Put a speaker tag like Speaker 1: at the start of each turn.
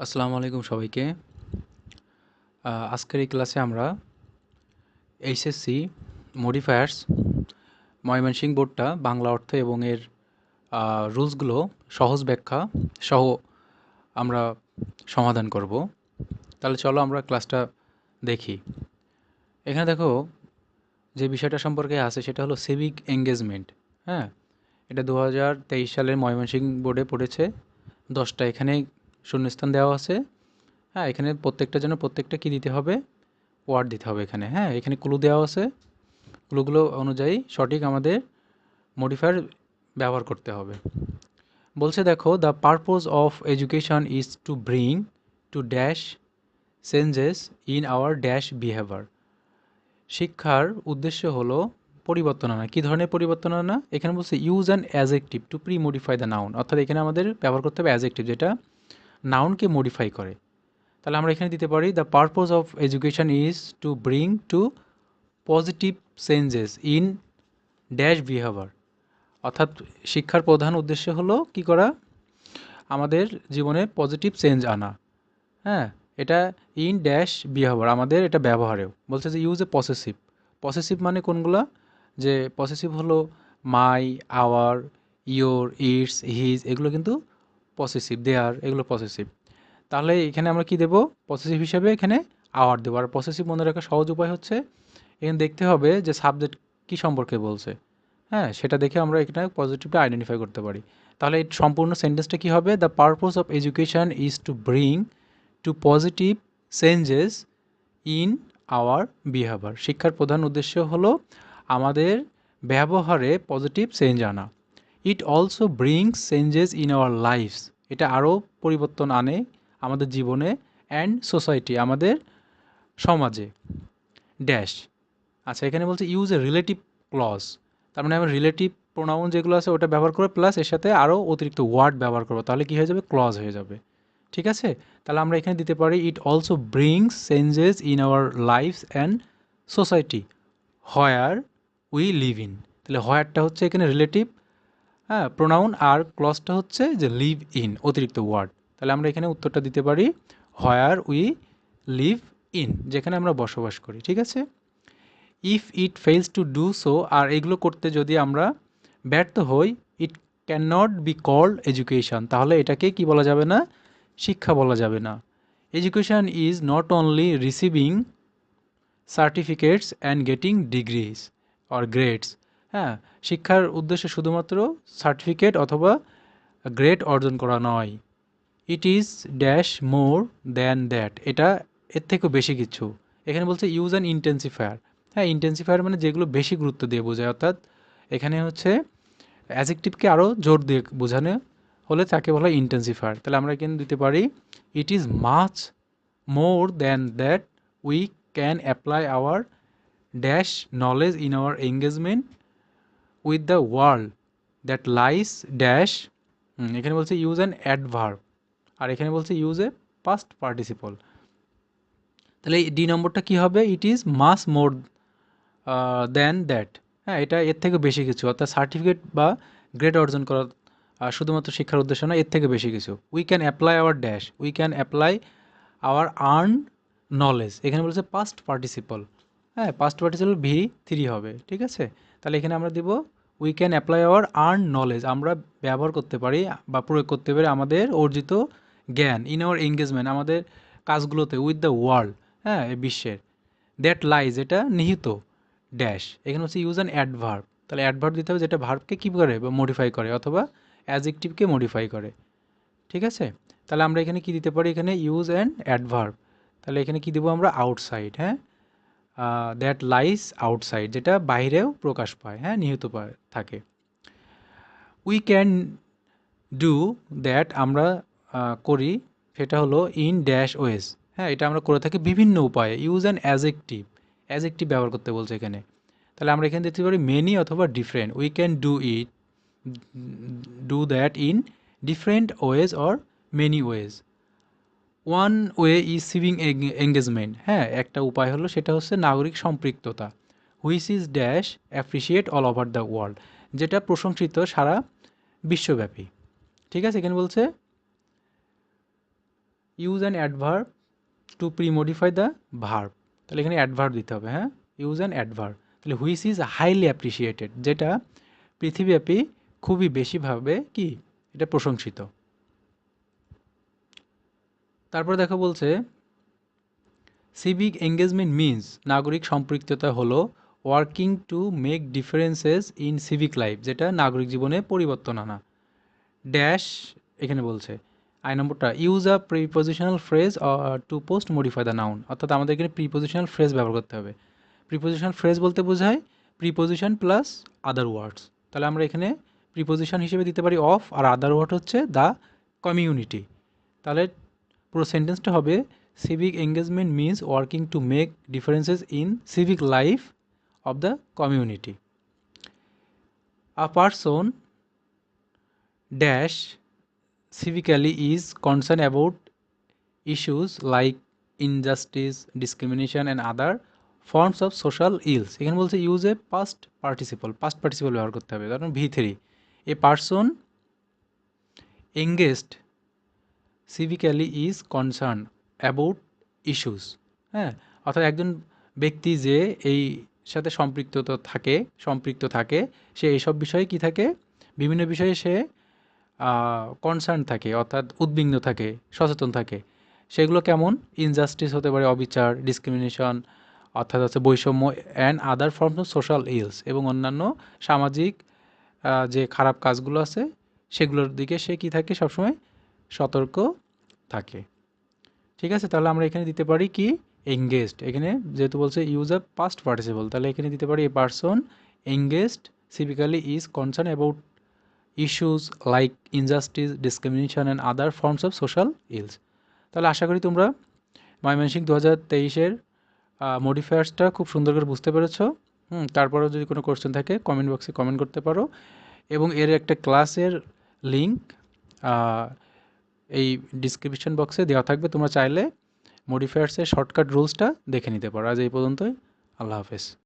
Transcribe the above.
Speaker 1: আসসালামু আলাইকুম সবাইকে। আজকের এই ক্লাসে আমরা এইচএসসি মডিফায়ার্স ময়মনসিংহ বোর্ডটা বাংলা অর্থ এবং এর রুলসগুলো সহজ ব্যাখ্যা সহ আমরা সমাধান করব। তাহলে চলো আমরা ক্লাসটা দেখি। এখানে দেখো যে বিষয়টা সম্পর্কে আছে সেটা হলো সিভিক এঙ্গেজমেন্ট। হ্যাঁ, এটা 2023 সালের ময়মনসিংহ বোর্ডে পড়েছে। 10টা এখানে শূন্যস্থান দেওয়া আছে। হ্যাঁ, এখানে প্রত্যেকটার জন্য প্রত্যেকটা কী দিতে হবে, ওয়ার্ড দিতে হবে এখানে। হ্যাঁ, এখানে ক্লু দেওয়া আছে, ক্লুগুলো অনুযায়ী সঠিক আমাদের মডিফায়ার ব্যবহার করতে হবে। বলছে দেখো, the purpose of education is to bring to dash changes in hour dash behaviour. শিক্ষার উদ্দেশ্য হলো পরিবর্তন আনা। কী ধরনের পরিবর্তন আনা? এখানে বলছে use an adjective two pre modify the noun, অর্থাৎ এখানে আমাদের ব্যবহার করতে হবে অ্যাজেক্টিভ যেটা নাউনকে মডিফাই করে। তাহলে আমরা এখানে দিতে পারি the purpose of education is to bring to positive changes in dash behaviour, অর্থাৎ শিক্ষার প্রধান উদ্দেশ্য হলো কি করা, আমাদের জীবনে পজিটিভ চেঞ্জ আনা। হ্যাঁ, এটা ইন ড্যাশ বিহেভিয়ার, আমাদের এটা ব্যবহারেও বলছে যে ইউজ এ পসেসিভ। পসেসিভ মানে কোনগুলা? যে পসেসিভ হলো মাই, আওয়ার, ইয়োর, ইটস, হিজ, এগুলো কিন্তু পসেসিভ। দেয়ার, এগুলো পসেসিভ। তাহলে এখানে আমরা কি দেব? পসেসিভ হিসাবে এখানে আওয়ার দেবো। আর পসেসিভ মনে রাখার সহজ উপায় হচ্ছে এখানে দেখতে হবে যে সাবজেক্ট কী সম্পর্কে বলছে। হ্যাঁ, সেটা দেখে আমরা এখানে পজিটিভটা আইডেন্টিফাই করতে পারি। তাহলে এই সম্পূর্ণ সেন্টেন্সটা কী হবে? The purpose of education is to bring to positive changes in our behaviour. শিক্ষার প্রধান উদ্দেশ্য হলো আমাদের ব্যবহারে পজিটিভ চেঞ্জ আনা। It also brings changes in our lives, এটা আরও পরিবর্তন আনে আমাদের জীবনে, অ্যান্ড সোসাইটি, আমাদের সমাজে। ড্যাশ, আচ্ছা এখানে বলছে ইউজ এ রিলেটিভ ক্লজ, তার মানে আমরা রিলেটিভ প্রোনাউন যেগুলো আছে ওটা ব্যবহার করে প্লাস এর সাথে আরও অতিরিক্ত ওয়ার্ড ব্যবহার করবো, তাহলে কী হয়ে যাবে? ক্লজ হয়ে যাবে। ঠিক আছে, তাহলে আমরা এখানে দিতে পারি it also brings changes in our lives and society where we live in. তাহলে হোয়ারটা হচ্ছে এখানে রিলেটিভ, হ্যাঁ, প্রোনাউন, আর ক্লজটা হচ্ছে যে লিভ ইন, অতিরিক্ত ওয়ার্ড। তাহলে আমরা এখানে উত্তরটা দিতে পারি হোয়ার উই লিভ ইন, যেখানে আমরা বসবাস করি। ঠিক আছে, if it fails to do so, আর এগুলো করতে যদি আমরা ব্যর্থ হই, it can not be called education, তাহলে এটাকে কি বলা যাবে না? শিক্ষা বলা যাবে না। Education is not only receiving certificates and getting degrees or grades. হ্যাঁ, শিক্ষার উদ্দেশ্য শুধুমাত্র সার্টিফিকেট অথবা গ্রেড অর্জন করা নয়। It is dash more than that, এটা এর থেকেও বেশি কিছু। এখানে বলছে ইউজ অ্যান ইন্টেন্সিফায়ার। হ্যাঁ, ইন্টেন্সিফায়ার মানে যেগুলো বেশি গুরুত্ব দিয়ে বোঝায়, অর্থাৎ এখানে হচ্ছে অ্যাজেক্টিভকে আরও জোর দিয়ে বোঝানো হলে তাকে বলা হয় ইন্টেন্সিফায়ার। তাহলে আমরা এখানে দিতে পারি it is much more than that we can apply our dash knowledge in our engagement with the world that lies dash. এখানে বলছে ইউজ অ্যান অ্যাডভার্ব, আর এখানে বলছে ইউজ এ পাস্ট পার্টিসিপল। তাহলে এই ডি নম্বরটা কী হবে? It is much more than that. হ্যাঁ, এটা এর থেকে বেশি কিছু, অর্থাৎ সার্টিফিকেট বা গ্রেড অর্জন করা শুধুমাত্র শিক্ষার উদ্দেশ্য না, এর থেকে বেশি কিছু। We can apply our dash, we can apply our earn knowledge, এখানে বলছে পাস্ট পার্টিসিপল। হ্যাঁ, পাস্ট পার্টিসিপল ভি থ্রি হবে। ঠিক আছে, তাহলে এখানে আমরা দিব we can apply our earn knowledge, আমরা ব্যবহার করতে পারি বা প্রয়োগ করতে পারি আমাদের অর্জিত জ্ঞান ইন আওয়ার এঙ্গেজমেন্ট, আমাদের কাজগুলোতে, উইথ দ্য ওয়ার্ল্ড, হ্যাঁ, এই বিশ্বের, দ্যাট লাইজ, এটা নিহিত ড্যাশ। এখানে হচ্ছে ইউজ অ্যান অ্যাডভার্ব, তাহলে অ্যাডভার্ব দিতে হবে যেটা ভার্বকে কী করে বা মডিফাই করে অথবা অ্যাজেক্টিভকে মডিফাই করে। ঠিক আছে, তাহলে আমরা এখানে কি দিতে পারি? এখানে ইউজ অ্যান্ড অ্যাডভার্ব। তাহলে এখানে কি দেবো আমরা? আউটসাইড। হ্যাঁ, দ্যাট লাইস আউটসাইড, যেটা বাইরেও প্রকাশ পায়, হ্যাঁ, নিহিত থাকে। উই ক্যান ডু দ্যাট, আমরা করি সেটা হলো ইন ড্যাশ ওয়েজ। হ্যাঁ, এটা আমরা করে থাকি বিভিন্ন উপায়ে। ইউজ অ্যান অ্যাজেক্টিভ, অ্যাজেক্টিভ ব্যবহার করতে বলছে এখানে। তাহলে আমরা এখানে দিতে পারি মেনি অথবা different. We can do it, do that in different ways or many ways. One way is civic engagement. হ্যাঁ, একটা উপায় হলো সেটা হচ্ছে নাগরিক সম্পৃক্ততা। Which is dash appreciate all over the world, যেটা প্রশংসিত সারা বিশ্বব্যাপী। ঠিক আছে, এখানে বলছে use an adverb to pre-modify the verb. তাহলে এখানে অ্যাডভার্ব দিতে হবে, হ্যাঁ, ইউজ অ্যান অ্যাডভার্ব। তাহলে হুইচ ইজ হাইলি অ্যাপ্রিসিয়েটেড, যেটা পৃথিবীব্যাপী খুবই বেশিভাবে কি এটা প্রশংসিত। তারপর দেখো বলছে সিভিক এঙ্গেজমেন্ট মিনস, নাগরিক সম্পৃক্ততা হলো working to make differences in civic life, যেটা নাগরিক জীবনে পরিবর্তন আনা। ড্যাশ এখানে বলছে আই নম্বরটা use a prepositional phrase to post modify the noun, অর্থাৎ আমাদের এখানে প্রিপোজিশনাল ফ্রেজ ব্যবহার করতে হবে। প্রিপোজিশনাল ফ্রেজ বলতে বোঝায় প্রিপোজিশন প্লাস আদার ওয়ার্ডস। তাহলে আমরা এখানে প্রিপোজিশন হিসেবে দিতে পারি অফ, আর আদার ওয়ার্ড হচ্ছে দ্য কমিউনিটি। তাহলে পুরো সেন্টেন্সটা হবে civic engagement means working to make differences in civic life of the community. A person dash civically is concerned about issues like injustice, discrimination and other forms of social ills। এখানে বলছে use a past participle ব্যবহার করতে হবে, কারণ V3 a person engaged সিভিক্যালি is concern about issues, হ্যাঁ, অর্থাৎ একজন ব্যক্তি যে এই সাথে সম্পৃক্ত থাকে সে এইসব বিষয়ে কি থাকে, বিভিন্ন বিষয়ে সে কনসার্ন থাকে, অর্থাৎ উদ্বিগ্ন থাকে, সচেতন থাকে। সেগুলো কেমন, ইনজাস্টিস হতে পারে অবিচার, ডিসক্রিমিনেশন অর্থাৎ হচ্ছে বৈষম্য, and other forms of social else, এবং অন্যান্য সামাজিক যে খারাপ কাজগুলো আছে সেগুলোর দিকে সে কী থাকে, সবসময় সতর্ক থাকে। ঠিক আছে, তাহলে আমরা এখানে দিতে পারি কি এঙ্গেজড, এখানে যেহেতু বলছে ইউজ আ পাস্ট পার্টিসিপল, তাহলে এখানে দিতে পারি a person engaged সিভিক্যালি is concern about issues like injustice, discrimination and other forms of social else. তাহলে আশা করি তোমরা ময়মনসিংহ 2023-এর মডিফায়ার্সটা খুব সুন্দর করে বুঝতে পেরেছ। তারপরেও যদি কোনো কোশ্চেন থাকে কমেন্ট বক্সে কমেন্ট করতে পারো, এবং এর একটা ক্লাসের লিঙ্ক এই ডিসক্রিপশন বক্সে দেওয়া থাকবে, তোমরা চাইলে মডিফায়ার্সের শর্টকাট রুলসটা দেখে নিতে পারো। আজ এই পর্যন্তই, আল্লাহ হাফেজ।